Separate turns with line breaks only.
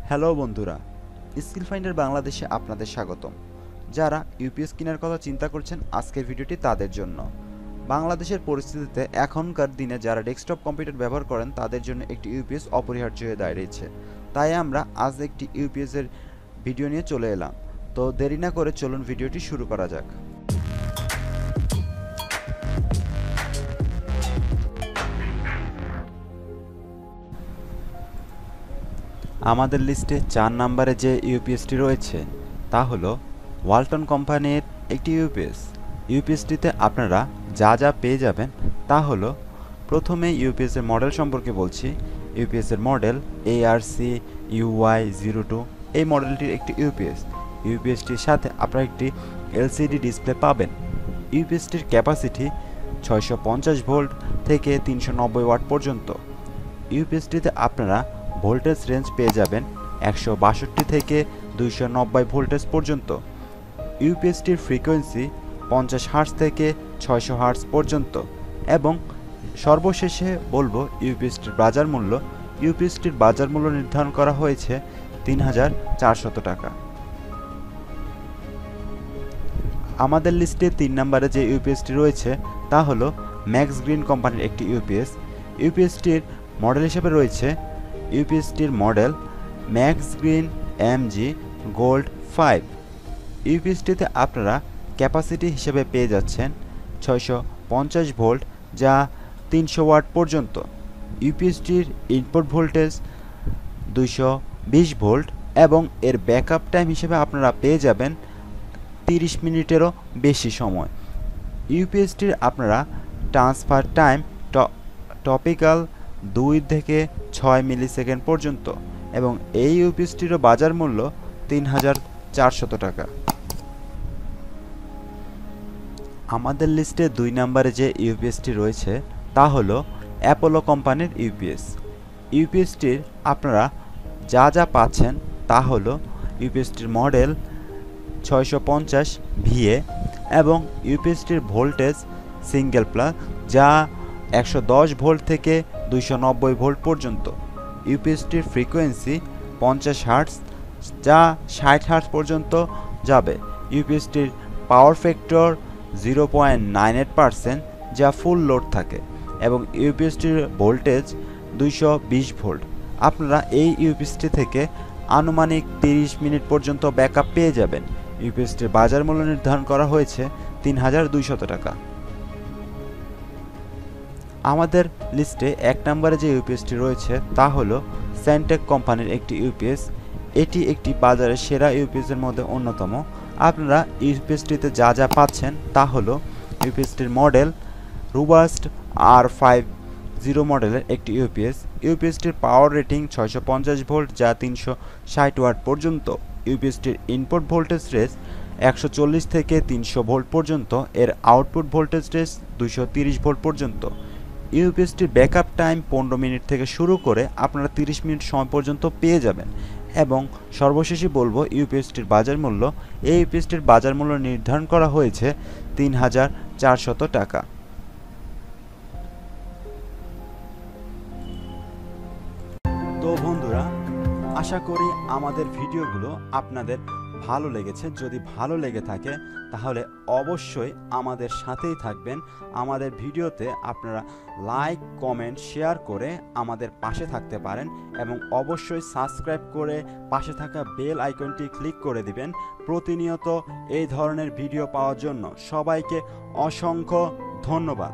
Hello বন্ধুরা, skill finder বাংলাদেশে আপনাদের স্বাগতম। যারা ইউপিএস কেনার কথা চিন্তা করছেন, আজকের ভিডিওটি তাদের জন্য। বাংলাদেশের পরিস্থিতিতে এখনকার দিনে যারা ডেস্কটপ কম্পিউটার ব্যবহার করেন তাদের জন্য একটি ইউপিএস অপরিহার্য হয়ে দাঁড়িয়েছে। তাই আমরা আজ একটি ইউপিএসের ভিডিও নিয়ে চলে এলাম। তো দেরি না করে চলুন ভিডিওটি শুরু করা যাক। আমাদের লিস্টে 4 নম্বরে যে ইউপিএসটি রয়েছে তা হলো ওয়ালটন কোম্পানির একটি ইউপিএসটিতে আপনারা যা যা পেয়ে যাবেন তা হলো, প্রথমে ইউপিএসের মডেল সম্পর্কে বলছি। ইউপিএসের মডেল ARC-UY02। এই মডেলটির একটি ইউপিএসটির সাথে আপনারা একটি এলসিডি ডিসপ্লে পাবেন। ইউপিএসটির ক্যাপাসিটি 650 ভোল্ট থেকে 390 ওয়াট পর্যন্ত। ইউপিএসটিতে আপনারা ভোল্টেজ রেঞ্জ পেয়ে যাবেন 162 থেকে 290 ভোল্টেজ পর্যন্ত। ইউপিএসটির ফ্রিকোয়েন্সি 50 হার্টজ থেকে 600 হার্টজ পর্যন্ত। এবং সর্বশেষে বলবো ইউপিএসটির বাজার মূল্য নির্ধারণ করা হয়েছে 3400 টাকা। আমাদের লিস্টে 3 নম্বরে যে ইউপিএসটি রয়েছে তা হলো ম্যাক্সগ্রিন কোম্পানির একটি ইউপিএসটির মডেল হিসেবে রয়েছে ইউপিএসটির মডেল maxgreen MG Gold 5। ইউপিএসটিতে আপনারা ক্যাপাসিটি হিসেবে পেয়ে যাচ্ছেন 650 ভোল্ট যা 300 ওয়াট পর্যন্ত। ইউপিএসটির ইনপুট ভোল্টেজ 220 ভোল্ট এবং এর ব্যাকআপ টাইম হিসেবে আপনারা পেয়ে যাবেন 30 মিনিটেরও বেশি সময়। ইউপিএসটির আপনারা ট্রান্সফার টাইম টপিক্যাল 2 থেকে 6 মিলিসেকেন্ড পর্যন্ত এবং এই ইউপিএসটিরও বাজার মূল্য 3400 টাকা। আমাদের লিস্টে 2 নম্বরে যে ইউপিএসটি রয়েছে তা হলো অ্যাপোলো কোম্পানির ইউপিএসটির আপনারা যা যা পাচ্ছেন তা হলো ইউপিএসটির মডেল 650 VA এবং ইউপিএসটির ভোল্টেজ সিঙ্গেল প্লাগ যা 110 ভোল্ট থেকে 290 ভোল্ট পর্যন্ত। ইউপিএসটির ফ্রিকোয়েন্সি 50 হার্টজ যা 60 হার্টজ পর্যন্ত যাবে। ইউপিএসটির পাওয়ার ফ্যাক্টর 0.98% যা ফুল লোড থাকে এবং ইউপিএসটির ভোল্টেজ 220 ভোল্ট। আপনারা এই ইউপিএসটি থেকে আনুমানিক 30 মিনিট পর্যন্ত ব্যাকআপ পেয়ে যাবেন। ইউপিএসটির বাজার মূল্য নির্ধারণ করা হয়েছে 3200 টাকা। আমাদের লিস্টে 1 নম্বরে যে ইউপিএসটি রয়েছে তা হলো স্যানটেক কোম্পানির একটি ইউপিএস। এটি একটি বাজারের সেরা ইউপিএসের মধ্যে অন্যতম। আপনারা ইউপিএসটিতে যা যা পাচ্ছেন তা হলো ইউপিএসটির মডেল রোবাস্ট R50 মডেলের একটি ইউপিএসটির পাওয়ার রেটিং 650 ভোল্ট যা 360 ওয়াট পর্যন্ত। ইউপিএসটির ইনপুট ভোল্টেজ রেঞ্জ 140 থেকে 300 ভোল্ট পর্যন্ত। এর আউটপুট ভোল্টেজ রেঞ্জ 230 ভোল্ট পর্যন্ত। ইউপিএসটির ব্যাকআপ টাইম 15 মিনিট থেকে শুরু করে আপনারা 30 মিনিট সময় পর্যন্ত পেয়ে যাবেন। এবং সর্বশেষে বলবো ইউপিএসটির বাজার মূল্য। এই ইউপিএসটির বাজার মূল্য নির্ধারণ করা হয়েছে 3400 টাকা। তো বন্ধুরা, আশা করি আমাদের ভিডিওগুলো আপনাদের ভালো লেগেছে। যদি ভালো লেগে থাকে তাহলে অবশ্যই আমাদের সাথেই থাকবেন। আমাদের ভিডিওতে আপনারা লাইক, কমেন্ট, শেয়ার করে আমাদের পাশে থাকতে পারেন এবং অবশ্যই সাবস্ক্রাইব করে পাশে থাকা বেল আইকনটি ক্লিক করে দিবেন প্রতিনিয়ত এই ধরনের ভিডিও পাওয়ার জন্য। সবাইকে অসংখ্য ধন্যবাদ।